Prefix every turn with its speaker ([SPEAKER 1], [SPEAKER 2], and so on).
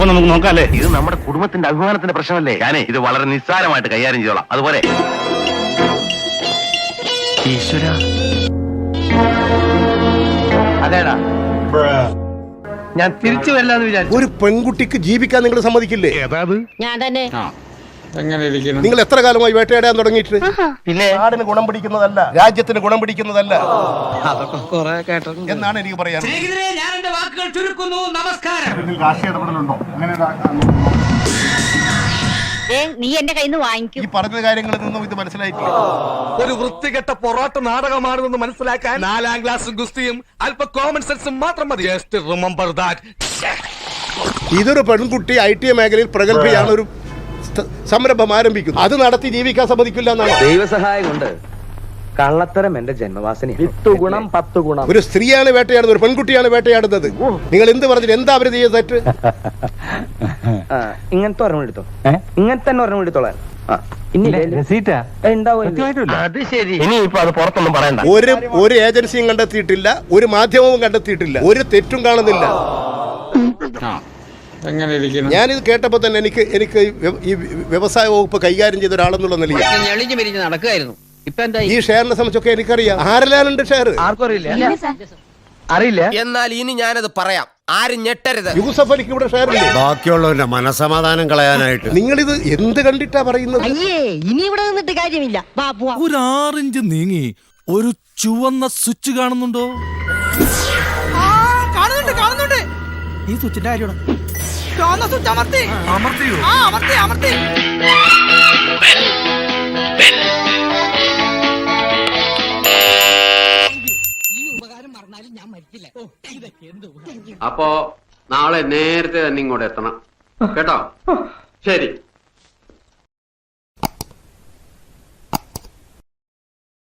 [SPEAKER 1] അപ്പൊ നമുക്ക് നോക്കാല്ലേ?
[SPEAKER 2] ഇത് നമ്മുടെ കുടുംബത്തിന്റെ അഭിമാനത്തിന്റെ പ്രശ്നമല്ലേ? ഞാനേ ഇത് വളരെ നിസ്സാരമായിട്ട് കൈകാര്യം ചെയ്തോളാം. അതുപോലെ ഈശ്വര അതേടാ, ഞാൻ തിരിച്ചു വരില്ലാന്ന് വിചാരിച്ചു.
[SPEAKER 3] ഒരു പെൺകുട്ടിക്ക് ജീവിക്കാൻ നിങ്ങൾ സമ്മതിക്കില്ലേ?
[SPEAKER 4] ഞാൻ തന്നെ.
[SPEAKER 3] നിങ്ങൾ എത്ര കാലമായി വേട്ടയാടാൻ തുടങ്ങിയിട്ട്? പിന്നെ നാടിന് ഗുണം പിടിക്കുന്നതല്ല, രാജ്യത്തിന് ഗുണം പിടിക്കുന്നതല്ല.
[SPEAKER 5] അതൊക്കെ കുറെ കേട്ടിട്ടുണ്ട്
[SPEAKER 3] എന്നാണ് എനിക്ക് പറയാൻ.
[SPEAKER 6] ഞാൻ എന്റെ വാക്കുകൾ ചുരുക്കുന്നു. നമസ്കാരം.
[SPEAKER 7] രാഷ്ട്രീയ ഇടപെടലുണ്ടോ? അങ്ങനെ
[SPEAKER 4] നീ എന്റെ കയ്യിൽ നിന്ന് വാങ്ങിക്കും.
[SPEAKER 3] ഈ പറഞ്ഞ കാര്യങ്ങളിൽ നിന്നും ഇത് മനസ്സിലായിട്ടില്ല.
[SPEAKER 5] ഒരു വൃത്തികെട്ട പൊറാട്ട നാടകമാണെന്ന് മനസ്സിലാക്കാൻ 4ാം ക്ലാസ്സും ഗുസ്തിയും അല്പ കോമൺ സെൻസും മാത്രം മതി. Just remember that.
[SPEAKER 3] ഇതൊരു പെൺകുട്ടി IT മേഖലയിൽ പ്രഗത്ഭയാണ്, ഒരു സംരംഭം ആരംഭിക്കുന്നു. അത് നടത്തി ജീവിക്കാൻ സമ്മതിക്കില്ല എന്നാണ്.
[SPEAKER 8] ദൈവസഹായം കൊണ്ട് കള്ളത്തരം എന്റെ ജന്മവാസന. 10 ഗുണം 10 ഗുണം.
[SPEAKER 3] ഒരു സ്ത്രീയാണ് വേട്ടയാടുന്നത്, ഒരു പെൺകുട്ടിയാണ് വേട്ടയാടുന്നത്. നിങ്ങൾ എന്ത് പറഞ്ഞിട്ട് എന്താ അവര് ചെയ്ത തെറ്റ്?
[SPEAKER 8] ഇങ്ങനത്തെ ഒരെണ്ണം എടുത്തോ, ഇങ്ങനത്തെ തന്നെ ഒരെണ്ണം എടുത്തോളാം.
[SPEAKER 2] അത് ശരി. ഇനിയിപ്പോ അത് പുറത്തൊന്നും പറയണ്ട.
[SPEAKER 3] ഒരു ഏജൻസിയും കണ്ടെത്തിയിട്ടില്ല, ഒരു മാധ്യമവും കണ്ടെത്തിയിട്ടില്ല, ഒരു തെറ്റും കാണുന്നില്ല. ഞാനിത് കേട്ടപ്പോ തന്നെ എനിക്ക് ഈ വ്യവസായ വകുപ്പ് കൈകാര്യം ചെയ്ത ഒരാളെന്നുള്ള നിലയിൽ
[SPEAKER 5] നടക്കുകയായിരുന്നു.
[SPEAKER 3] ഈ ഷെയറിനെ സംബന്ധിച്ചൊക്കെ എനിക്കറിയാം. ആരെല്ലാമുണ്ട് ഷെയർ?
[SPEAKER 8] ആർക്കും അറിയില്ല.
[SPEAKER 5] എന്നാൽ ഇനി ഞാനത് പറയാം, ആരും ഞെട്ടരുത്.
[SPEAKER 3] യൂസഫ് അലിക്ക് ഇവിടെ ഷെയർ ഇല്ലേ?
[SPEAKER 7] ബാക്കിയുള്ളവന്റെ മനസമാധാനം കളയാനായിട്ട്
[SPEAKER 3] നിങ്ങളിത് എന്ത് കണ്ടിട്ടാ പറയുന്നത്?
[SPEAKER 4] അയ്യേ, ഇനി ഇവിടെ നിന്നിട്ട് കാര്യമില്ല.
[SPEAKER 9] ഒരു 6 ഇഞ്ച് നീങ്ങി ഒരു ചുവന്ന സ്വിച്ച് കാണുന്നുണ്ടോ?
[SPEAKER 6] കാണുന്നുണ്ട്.
[SPEAKER 9] ഈ സ്വിച്ചിന്റെ കാര്യമാണ്.
[SPEAKER 6] ചുവന്ന സ്വിച്ച് അമർത്തിയോ? അമർത്തി.
[SPEAKER 10] അപ്പോ നാളെ നേരത്തെ തന്നെ ഇങ്ങോട്ട് എത്തണം കേട്ടോ. ശരി.